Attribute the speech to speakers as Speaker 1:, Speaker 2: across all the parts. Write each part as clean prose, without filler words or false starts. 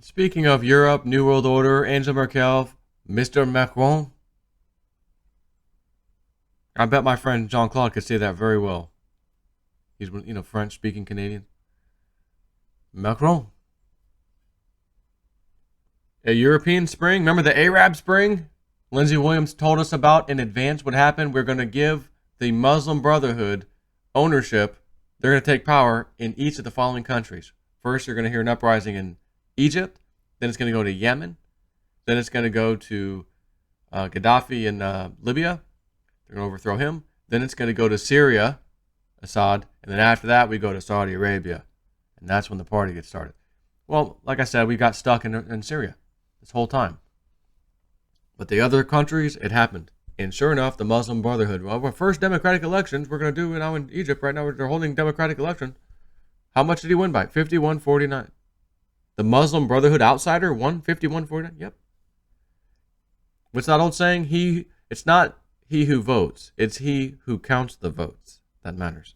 Speaker 1: Speaking of Europe, New World Order, Angela Merkel, Mr. Macron, I bet my friend Jean-Claude could say that very well. He's, French-speaking Canadian. Macron. A European Spring. Remember the Arab Spring? Lindsey Williams told us about in advance what happened. We're going to give the Muslim Brotherhood ownership. They're going to take power in each of the following countries. First, you're going to hear an uprising in Egypt. Then it's going to go to Yemen. Then it's going to go to Gaddafi in Libya. They're going to overthrow him. Then it's going to go to Syria, Assad. And then after that, we go to Saudi Arabia. And that's when the party gets started. Well, like I said, we got stuck in Syria this whole time. But the other countries, it happened. And sure enough, the Muslim Brotherhood. Well, our first democratic elections we're going to do now in Egypt. Right now, they're holding democratic election. How much did he win by? 51-49. The Muslim Brotherhood outsider won 51-49. Yep. What's that old saying? It's not he who votes. It's he who counts the votes that matters.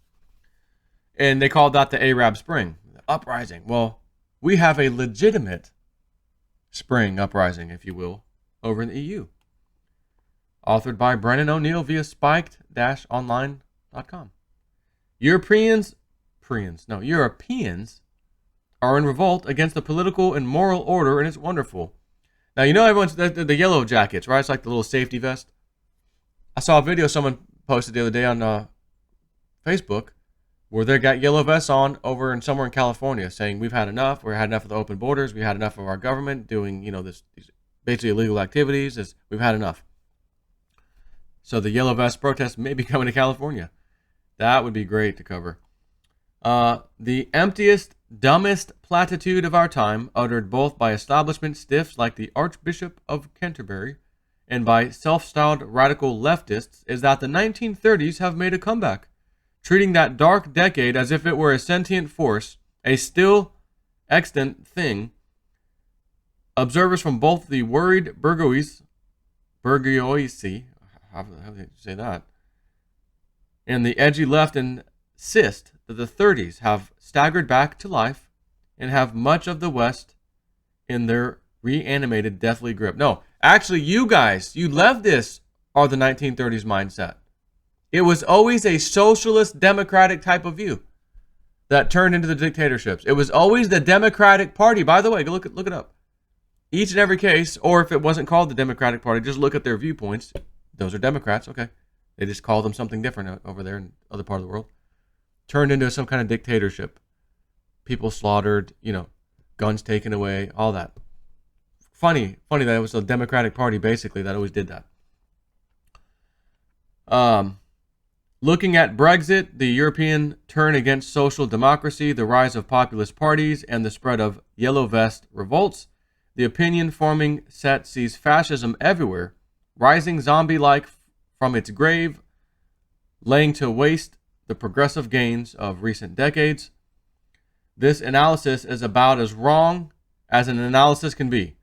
Speaker 1: And they called that the Arab Spring, the uprising. Well, we have a legitimate spring uprising, if you will, over in the EU. Authored by Brennan O'Neill via spiked-online.com. Europeans are in revolt against the political and moral order, and it's wonderful. Now, everyone's the yellow jackets, right? It's like the little safety vest. I saw a video someone posted the other day on Facebook where they got yellow vests on over somewhere in California saying, we've had enough. We've had enough of the open borders. We've had enough of our government doing, these basically illegal activities. We've had enough. So the yellow vest protest may be coming to California. That would be great to cover. The emptiest, dumbest platitude of our time, uttered both by establishment stiffs like the Archbishop of Canterbury and by self-styled radical leftists, is that the 1930s have made a comeback, treating that dark decade as if it were a sentient force, a still extant thing. Observers from both the worried bourgeoisie, how do you say that, and the edgy left insist that the 30s have staggered back to life and have much of the West in their reanimated deathly grip. No, actually, you guys, you leftists are the 1930s mindset. It was always a socialist, democratic type of view that turned into the dictatorships. It was always the Democratic Party. By the way, go look it up. Each and every case, or if it wasn't called the Democratic Party, just look at their viewpoints. Those are Democrats, okay. They just call them something different over there in other part of the world. Turned into some kind of dictatorship. People slaughtered, guns taken away, all that. Funny that it was the Democratic Party, basically, that always did that. Looking at Brexit, the European turn against social democracy, the rise of populist parties, and the spread of yellow vest revolts, the opinion-forming set sees fascism everywhere, rising zombie-like from its grave, laying to waste the progressive gains of recent decades. This analysis is about as wrong as an analysis can be.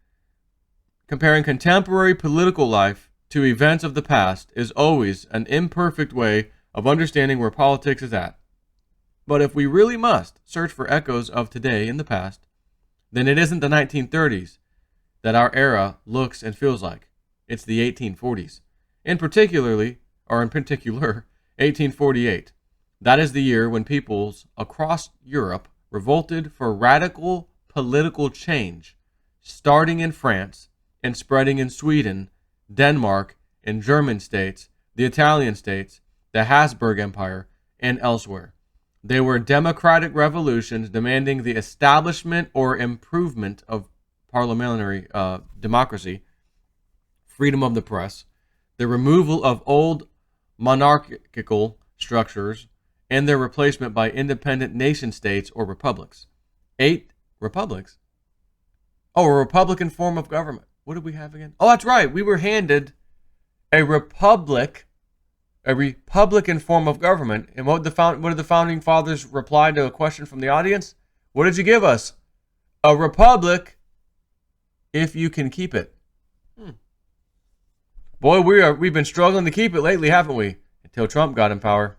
Speaker 1: Comparing contemporary political life to events of the past is always an imperfect way of understanding where politics is at. But if we really must search for echoes of today in the past, then it isn't the 1930s that our era looks and feels like. It's the 1840s. In particular, 1848. That is the year when peoples across Europe revolted for radical political change, starting in France and spreading in Sweden, Denmark, and German states, the Italian states, the Habsburg Empire, and elsewhere. They were democratic revolutions demanding the establishment or improvement of parliamentary democracy, freedom of the press, the removal of old monarchical structures, and their replacement by independent nation states or republics. 8 republics? Oh, a republican form of government. What did we have again? Oh, that's right. We were handed a republican form of government. And what did the founding fathers reply to a question from the audience? What did you give us? A republic, if you can keep it. Boy, we've been struggling to keep it lately, haven't we? Until Trump got in power.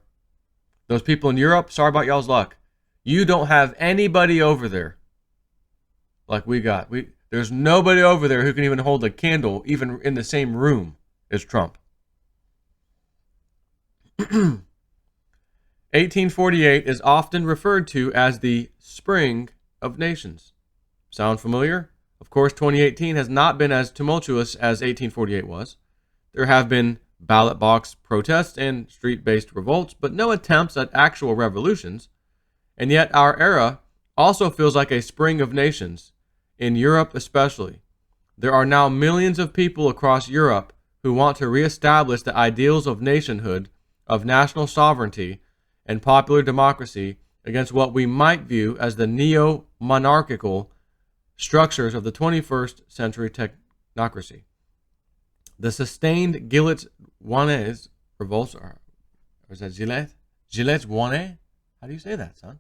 Speaker 1: Those people in Europe, sorry about y'all's luck. You don't have anybody over there like we got. There's nobody over there who can even hold a candle, even in the same room as Trump. 1848 is often referred to as the Spring of Nations. Sound familiar? Of course, 2018 has not been as tumultuous as 1848 was. There have been ballot box protests and street-based revolts, but no attempts at actual revolutions. And yet our era also feels like a spring of nations, in Europe especially. There are now millions of people across Europe who want to reestablish the ideals of nationhood, of national sovereignty, and popular democracy against what we might view as the neo-monarchical structures of the 21st century technocracy. The sustained Gilets Jaunes revolts, or is that Gilets Jaunes? How do you say that, son?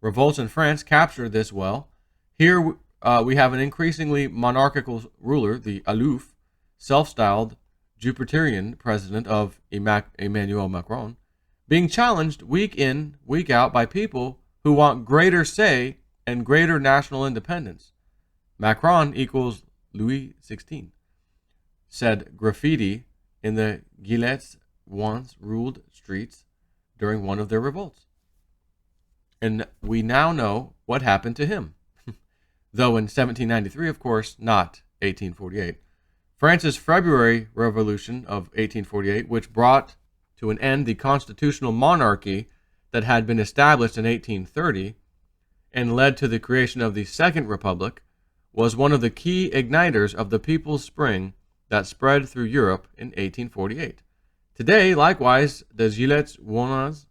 Speaker 1: Revolts in France captured this well. Here we have an increasingly monarchical ruler, the aloof, self-styled Jupiterian president of Emmanuel Macron, being challenged week in, week out by people who want greater say and greater national independence. Macron equals Louis XVI, said graffiti in the Gilets once ruled streets during one of their revolts. And we now know what happened to him. Though in 1793, of course, not 1848. France's February Revolution of 1848, which brought to an end the constitutional monarchy that had been established in 1830 and led to the creation of the Second Republic, was one of the key igniters of the People's Spring that spread through Europe in 1848. Today, likewise, the Gilets Jaunes,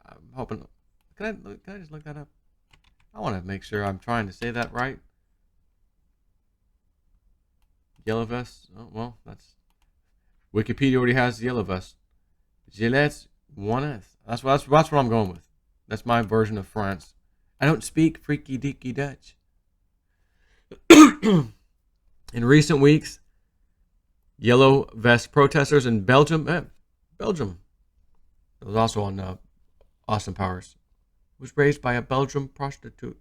Speaker 1: I'm hoping, can I just look that up? I want to make sure I'm trying to say that right. Yellow vest. Oh, well, that's Wikipedia already has the yellow vest. Gilets Jaunes. That's what I'm going with. That's my version of France. I don't speak freaky deaky Dutch. In recent weeks, yellow vest protesters in Belgium. Belgium. It was also on Austin Powers. Was raised by a Belgian prostitute.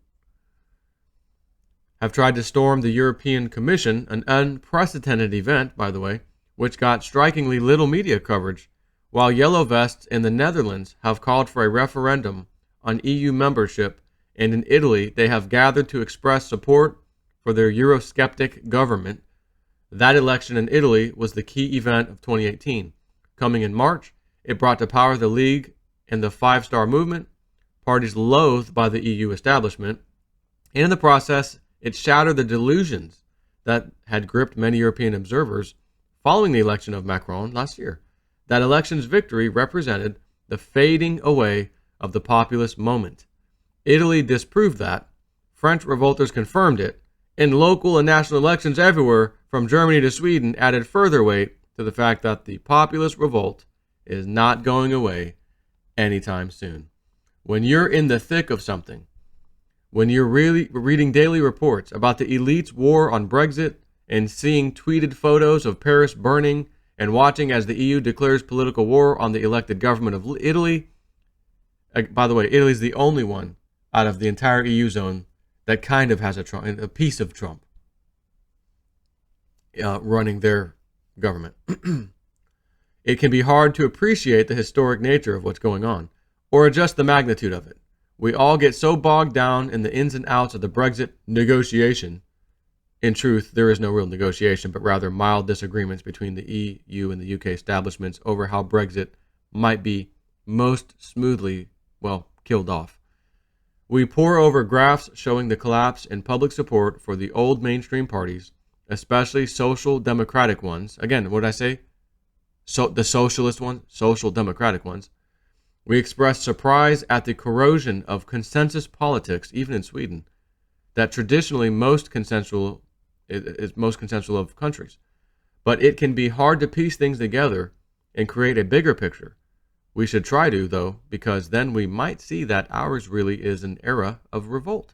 Speaker 1: Have tried to storm the European Commission, an unprecedented event, by the way, which got strikingly little media coverage, while yellow vests in the Netherlands have called for a referendum on EU membership, and in Italy they have gathered to express support for their Eurosceptic government. That election in Italy was the key event of 2018. Coming in March, it brought to power the League and the Five Star Movement, parties loathed by the EU establishment, and in the process, it shattered the delusions that had gripped many European observers following the election of Macron last year. That election's victory represented the fading away of the populist moment. Italy disproved that. French revolters confirmed it. And local and national elections everywhere, from Germany to Sweden, added further weight to the fact that the populist revolt is not going away anytime soon. When you're in the thick of something, when you're really reading daily reports about the elite's war on Brexit and seeing tweeted photos of Paris burning and watching as the EU declares political war on the elected government of Italy, by the way, Italy's the only one out of the entire EU zone that kind of has a piece of Trump running their government. It can be hard to appreciate the historic nature of what's going on, or adjust the magnitude of it. We all get so bogged down in the ins and outs of the Brexit negotiation. In truth, there is no real negotiation, but rather mild disagreements between the EU and the UK establishments over how Brexit might be most smoothly, killed off. We pore over graphs showing the collapse in public support for the old mainstream parties, especially social democratic ones. Again, what did I say? So the socialist ones, social democratic ones. We express surprise at the corrosion of consensus politics, even in Sweden, that traditionally is most consensual of countries. But it can be hard to piece things together and create a bigger picture. We should try to, though, because then we might see that ours really is an era of revolt,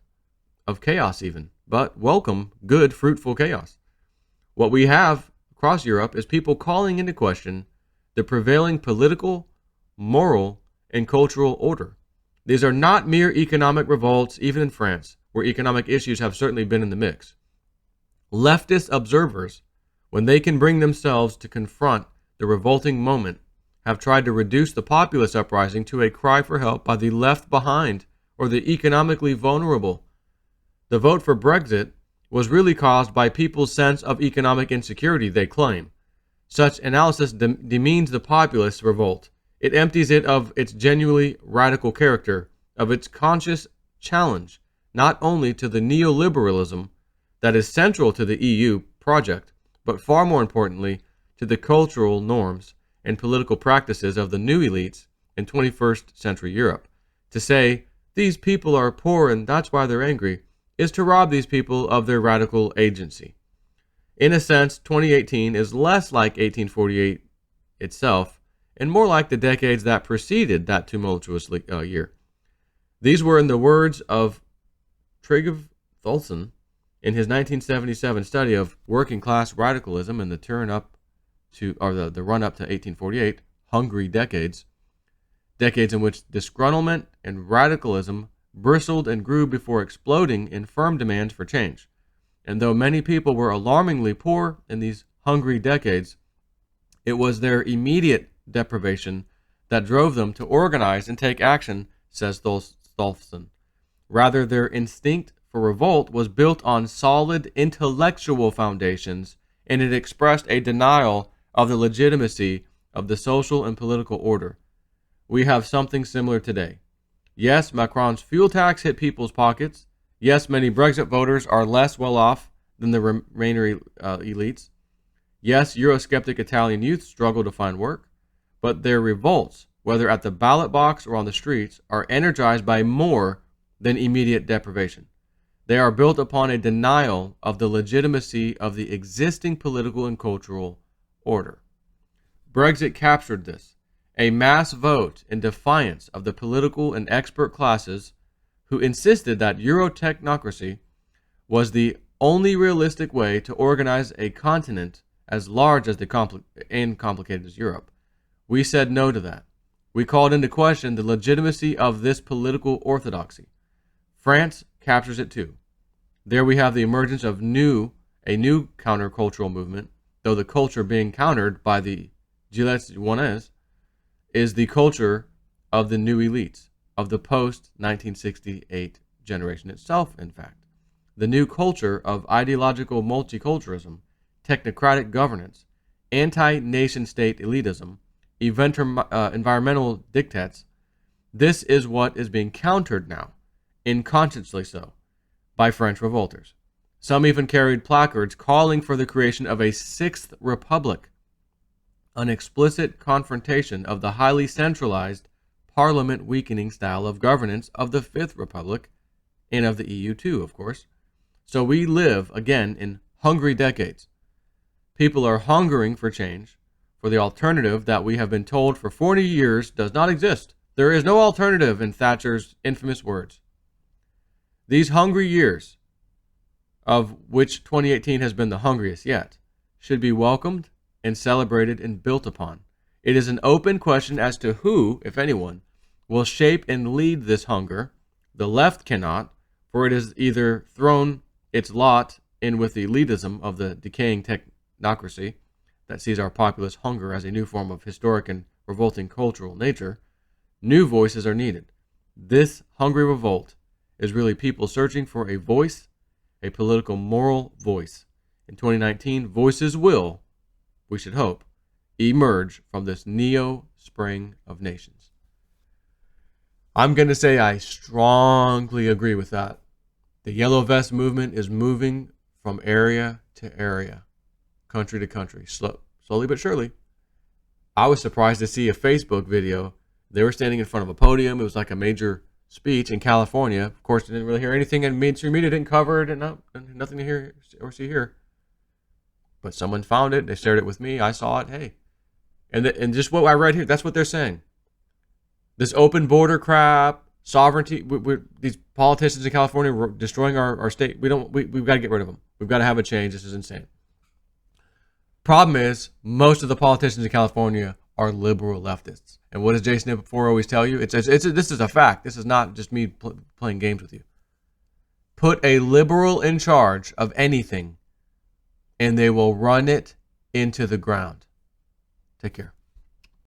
Speaker 1: of chaos even, but welcome, good, fruitful chaos. What we have across Europe is people calling into question the prevailing political, moral, and cultural order. These are not mere economic revolts, even in France, where economic issues have certainly been in the mix. Leftist observers, when they can bring themselves to confront the revolting moment, have tried to reduce the populist uprising to a cry for help by the left behind or the economically vulnerable. The vote for Brexit was really caused by people's sense of economic insecurity, they claim. Such analysis demeans the populist revolt. It empties it of its genuinely radical character, of its conscious challenge, not only to the neoliberalism that is central to the EU project, but far more importantly, to the cultural norms and political practices of the new elites in 21st century Europe. To say, these people are poor and that's why they're angry, is to rob these people of their radical agency. In a sense, 2018 is less like 1848 itself and more like the decades that preceded that tumultuous year. These were, in the words of Trygve Thulesen in his 1977 study of working class radicalism and the the run up to 1848, hungry decades in which disgruntlement and radicalism bristled and grew before exploding in firm demands for change. And though many people were alarmingly poor in these hungry decades, it was their immediate deprivation that drove them to organize and take action, says Thulesen. Rather, their instinct for revolt was built on solid intellectual foundations, and it expressed a denial of the legitimacy of the social and political order. We have something similar today. Yes, Macron's fuel tax hit people's pockets. Yes, many Brexit voters are less well off than the remainder elites. Yes, Eurosceptic Italian youth struggle to find work, but their revolts, whether at the ballot box or on the streets, are energized by more than immediate deprivation. They are built upon a denial of the legitimacy of the existing political and cultural order. Brexit captured this, a mass vote in defiance of the political and expert classes who insisted that Eurotechnocracy was the only realistic way to organize a continent as large as and complicated as Europe. We said no to that. We called into question the legitimacy of this political orthodoxy. France captures it too. There we have the emergence of a new countercultural movement, though the culture being countered by the Gilets jaunes is the culture of the new elites, of the post-1968 generation itself, in fact. The new culture of ideological multiculturalism, technocratic governance, anti-nation-state elitism, environmental diktats. This is what is being countered now, unconsciously so, by French revolters. Some even carried placards calling for the creation of a sixth republic, an explicit confrontation of the highly centralized, parliament-weakening style of governance of the Fifth Republic and of the EU too, of course. So we live, again, in hungry decades. People are hungering for change, for the alternative that we have been told for 40 years does not exist. There is no alternative, in Thatcher's infamous words. These hungry years, of which 2018 has been the hungriest yet, should be welcomed and celebrated and built upon. It is an open question as to who, if anyone, will shape and lead this hunger. The left cannot, for it has either thrown its lot in with the elitism of the decaying technocracy that sees our populist hunger as a new form of historic and revolting cultural nature. New voices are needed. This hungry revolt is really people searching for a voice, a political moral voice. In 2019, voices will, we should hope, emerge from this neo-spring of nations. I'm going to say I strongly agree with that. The Yellow Vest movement is moving from area to area, country to country, slowly but surely. I was surprised to see a Facebook video. They were standing in front of a podium. It was like a major speech in California. Of course, I didn't really hear anything, and mainstream media didn't cover it, and nothing to hear or see here. But someone found it. They shared it with me. I saw it. Hey. And just what I read here, that's what they're saying. This open border crap, sovereignty, these politicians in California were destroying our state. We've got to get rid of them. We've got to have a change. This is insane. Problem is, most of the politicians in California are liberal leftists. And what does Jason before always tell you? This is a fact. This is not just me playing games with you. Put a liberal in charge of anything, and they will run it into the ground. Take care.